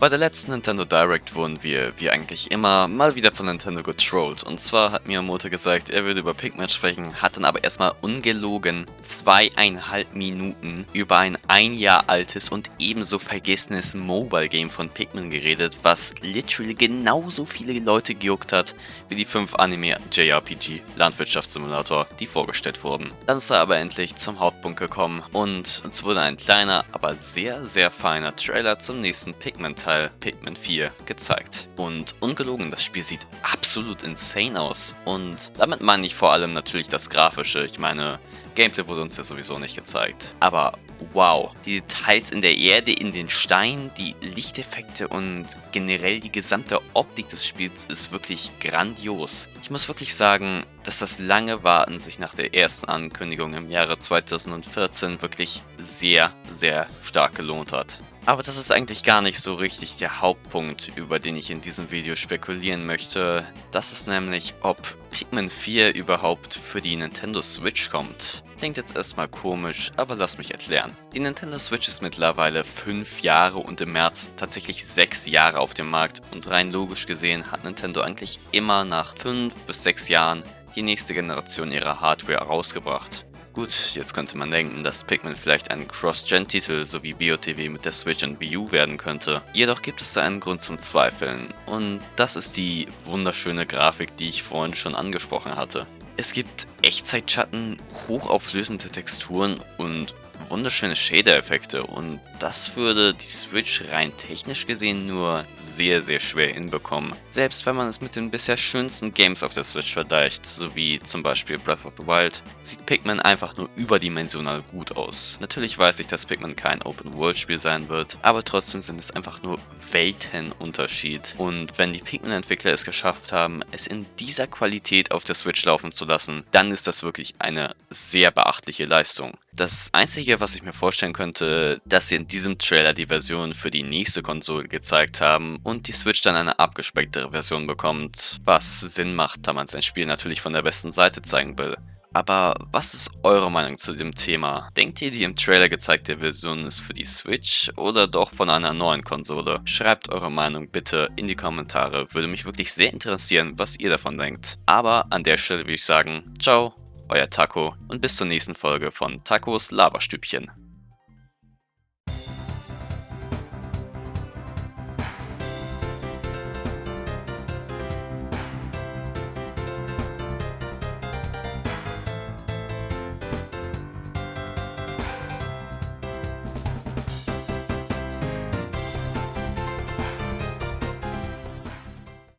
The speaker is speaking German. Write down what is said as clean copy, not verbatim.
Bei der letzten Nintendo Direct wurden wir, wie eigentlich immer, mal wieder von Nintendo getrollt. Und zwar hat Miyamoto gesagt, er würde über Pikmin sprechen, hat dann aber erstmal ungelogen 2,5 Minuten über ein Jahr altes und ebenso vergessenes Mobile-Game von Pikmin geredet, was literally genauso viele Leute gejuckt hat, wie die 5 Anime-JRPG Landwirtschaftssimulator, die vorgestellt wurden. Dann ist er aber endlich zum Hauptpunkt gekommen und uns wurde ein kleiner, aber sehr, sehr feiner Trailer zum nächsten Pikmin-Teil, Pikmin 4, gezeigt. Und ungelogen, das Spiel sieht absolut insane aus. Und damit meine ich vor allem natürlich das Grafische. Ich meine, Gameplay wurde uns ja sowieso nicht gezeigt. Aber wow, die Details in der Erde, in den Steinen, die Lichteffekte und generell die gesamte Optik des Spiels ist wirklich grandios. Ich muss wirklich sagen, dass das lange Warten sich nach der ersten Ankündigung im Jahre 2014 wirklich sehr, sehr stark gelohnt hat. Aber das ist eigentlich gar nicht so richtig der Hauptpunkt, über den ich in diesem Video spekulieren möchte. Das ist nämlich, ob Pikmin 4 überhaupt für die Nintendo Switch kommt. Klingt jetzt erstmal komisch, aber lass mich erklären. Die Nintendo Switch ist mittlerweile 5 Jahre und im März tatsächlich 6 Jahre auf dem Markt. Und rein logisch gesehen hat Nintendo eigentlich immer nach 5 bis 6 Jahren die nächste Generation ihrer Hardware rausgebracht. Gut, jetzt könnte man denken, dass Pikmin vielleicht ein Cross-Gen-Titel sowie BOTW mit der Switch und Wii U werden könnte. Jedoch gibt es da einen Grund zum Zweifeln und das ist die wunderschöne Grafik, die ich vorhin schon angesprochen hatte. Es gibt Echtzeitschatten, hochauflösende Texturen und wunderschöne Shader-Effekte und das würde die Switch rein technisch gesehen nur sehr, sehr schwer hinbekommen. Selbst wenn man es mit den bisher schönsten Games auf der Switch vergleicht, sowie zum Beispiel Breath of the Wild, sieht Pikmin einfach nur überdimensional gut aus. Natürlich weiß ich, dass Pikmin kein Open-World-Spiel sein wird, aber trotzdem sind es einfach nur Weltenunterschied. Und wenn die Pikmin-Entwickler es geschafft haben, es in dieser Qualität auf der Switch laufen zu lassen, dann ist das wirklich eine sehr beachtliche Leistung. Das Einzige, was ich mir vorstellen könnte, dass sie in diesem Trailer die Version für die nächste Konsole gezeigt haben und die Switch dann eine abgespecktere Version bekommt, was Sinn macht, da man sein Spiel natürlich von der besten Seite zeigen will. Aber was ist eure Meinung zu dem Thema? Denkt ihr, die im Trailer gezeigte Version ist für die Switch oder doch von einer neuen Konsole? Schreibt eure Meinung bitte in die Kommentare, würde mich wirklich sehr interessieren, was ihr davon denkt. Aber an der Stelle würde ich sagen, ciao, euer Taco und bis zur nächsten Folge von Tacos Laberstübchen.